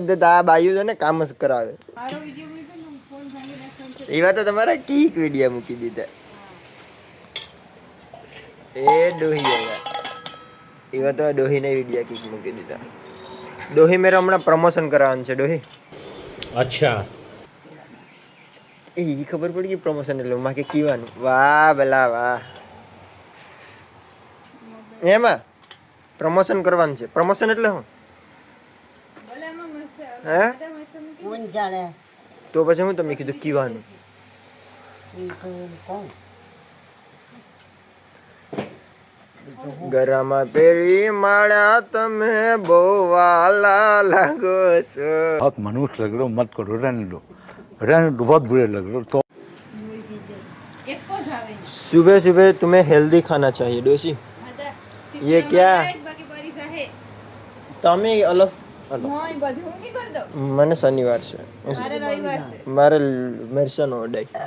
દેતા આ બાયું ને કામ જ કરાવે એવા તો તમારા કીક વિડીયો મૂકી દીધા એ ડોહી એવા તો ડોહીને વિડીયો કીક મૂકી દીધા ડોહી મેરે હમણાં પ્રમોશન કરાવવાનું છે ડોહી અચ્છા એ ખબર પડી ગઈ પ્રમોશન એટલે માં કે કીવાનું વાહ ભલા વાહ એમાં પ્રમોશન કરવાનું છે પ્રમોશન એટલે શું હે તો પછી હું તમને કીધું કીવાનું ગરામાં પેરી માળા તમે બહુ વાલા લાગો છો बहुत मनुष्य लग रहे हो मत करो रहने दो बहुत बुरे लग रहे हो तो सुबह सुबह तुम्हें हेल्दी खाना चाहिए डोसी ये क्या તમે અલગ મને શનિવાર છે મારે મરસા નો અડાય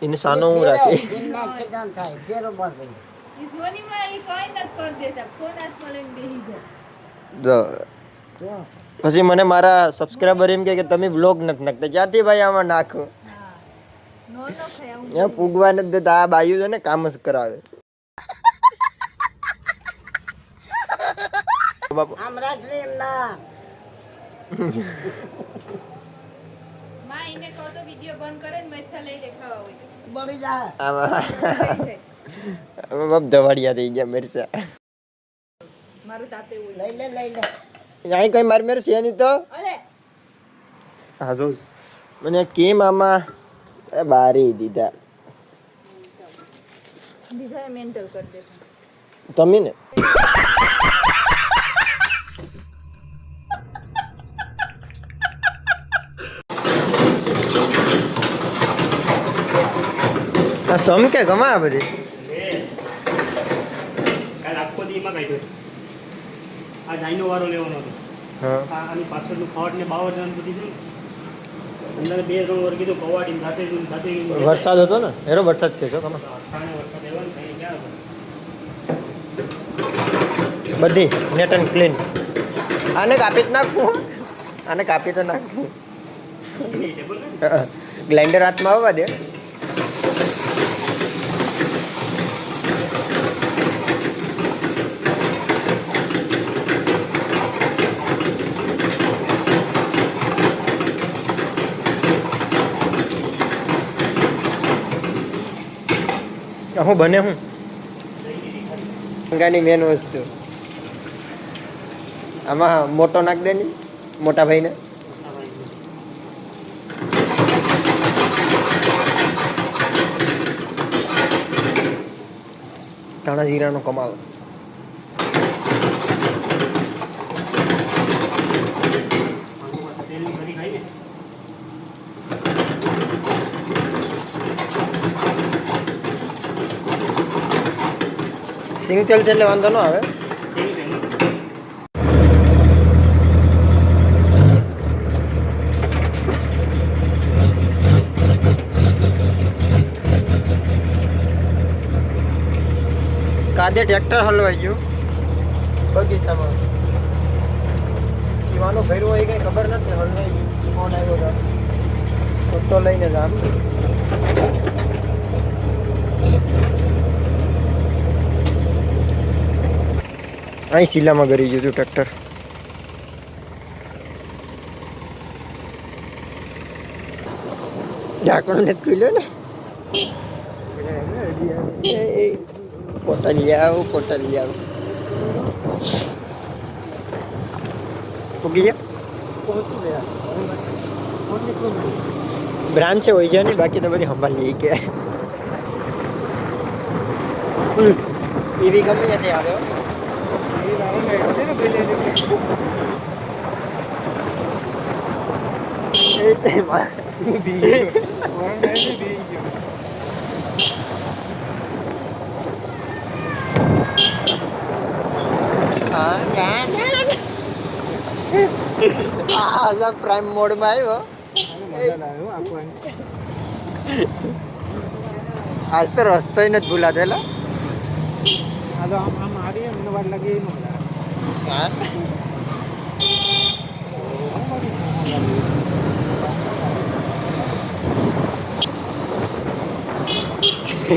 એને સાનો હું રાખી પછી મને મારા સબસ્ક્રાઈબર એમ કે તમે બ્લોગ નથી નાખતા ક્યાંથી ભાઈ આમાં નાખો ત્યાં પૂગવા નથી દેતા આ બાયું છે ને કામ જ કરાવે બાપુ દવાડિયા થઈ ગયા મરસા અહીં કઈ મારી મેરે છે નહીં તો હા જો મને કેમ આમાં બારી દીધા તમે ને સમ કે ગમા બધી કાલ આખો દીમાં કાઢ્યો આ જાઈનો વારો લેવાનો હતો હા આની પાછળનું ખાવટ ને બાવળ જણ બધી છે અંદર 2-3 વાર કીધું કવાડી સાથે વરસાદ હતો ને એનો વરસાદ છે જો કમા થાણે વરસાદ એવાનો કઈ ક્યાં બધી નેટ એન્ડ ક્લીન આને કાપી જ નાખું આને કાપી તો નાખું ગ્લાઇન્ડર હાથમાં આવવા દે હું બને હું ગાની મેન વસ્તુ આમાં મોટો નાખ દે ની મોટા ભાઈને ધાણા જીરાનો કમાલ સિંગ તેલ છે એટલે વાંધો ન આવે કાદે ટ્રેક્ટર હલવાઈ ગયું બગીચામાં પીવાનું ભર્યું હોય કઈ ખબર નથી હલવાઈ ગયું ફોન આવ્યો હતો તો લઈને જ આમ અહીં શિલામાં ગરી ગયું હતું ટ્રેક્ટર ઢાંકણું નથી ખુલ્યો ને પોટલિયાઓ પૂગી ગયા બ્રાન્ચ હોય છે ને બાકી તો બધી સંભાળ લઈ કે એવી ગમે ત્યાંથી આવ્યો પ્રાઇમ મોડમાં આવ્યો આજ તો રસ્તો નથી ભૂલાતો એટલે હા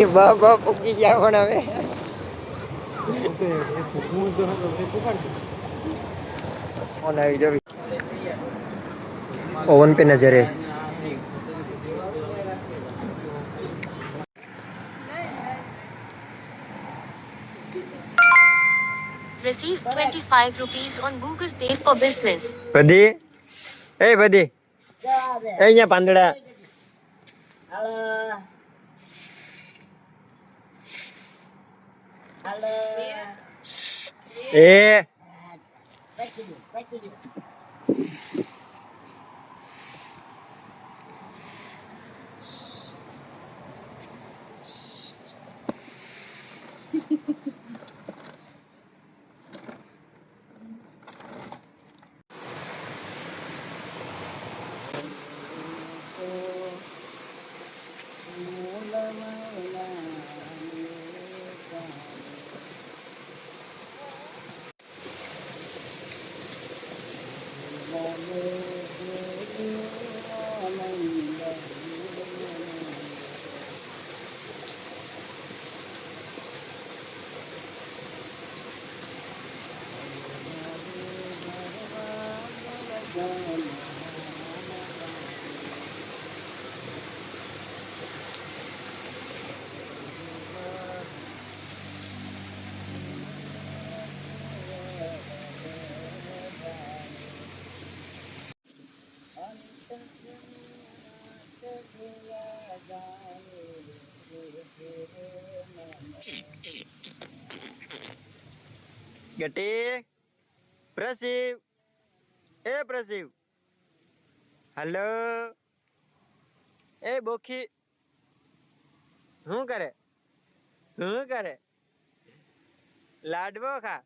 બાબા પૂકી ગયા પણ હવે ફોન આવી જવી ओवन पे नजर है Receive 25 rupees on Google Pay for business. બધી એ બધી એ અહીંયા પાંદડા એ ગટી પ્રસિવ એ પ્રસિવ હેલો એ બોખી શું કરે લાડવો ખા